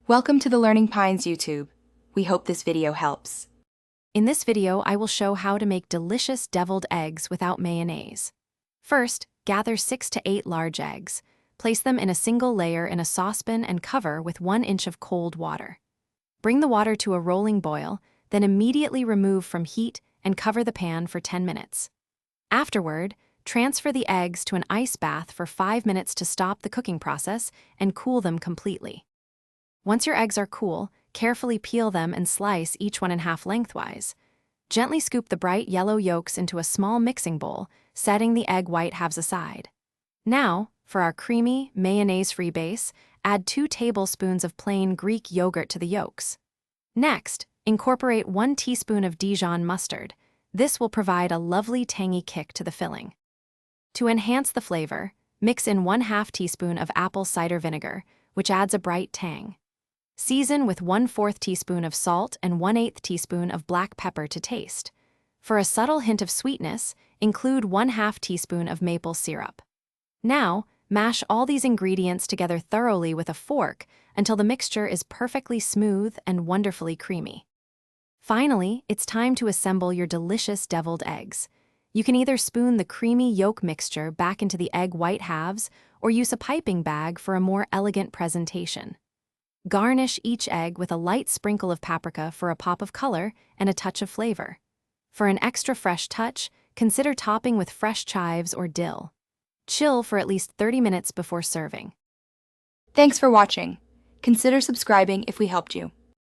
Welcome to the Learning Pines YouTube. We hope this video helps. In this video, I will show how to make delicious deviled eggs without mayonnaise. First, gather 6 to 8 large eggs. Place them in a single layer in a saucepan and cover with 1 inch of cold water. Bring the water to a rolling boil, then immediately remove from heat and cover the pan for 10 minutes. Afterward, transfer the eggs to an ice bath for 5 minutes to stop the cooking process and cool them completely. Once your eggs are cool, carefully peel them and slice each one in half lengthwise. Gently scoop the bright yellow yolks into a small mixing bowl, setting the egg white halves aside. Now, for our creamy, mayonnaise-free base, add 2 tablespoons of plain Greek yogurt to the yolks. Next, incorporate 1 teaspoon of Dijon mustard. This will provide a lovely tangy kick to the filling. To enhance the flavor, mix in 1/2 teaspoon of apple cider vinegar, which adds a bright tang. Season with 1/4 teaspoon of salt and 1/8 teaspoon of black pepper to taste. For a subtle hint of sweetness, include 1/2 teaspoon of maple syrup. Now, mash all these ingredients together thoroughly with a fork until the mixture is perfectly smooth and wonderfully creamy. Finally, it's time to assemble your delicious deviled eggs. You can either spoon the creamy yolk mixture back into the egg white halves or use a piping bag for a more elegant presentation. Garnish each egg with a light sprinkle of paprika for a pop of color and a touch of flavor. For an extra fresh touch, consider topping with fresh chives or dill. Chill for at least 30 minutes before serving. Thanks for watching. Consider subscribing if we helped you.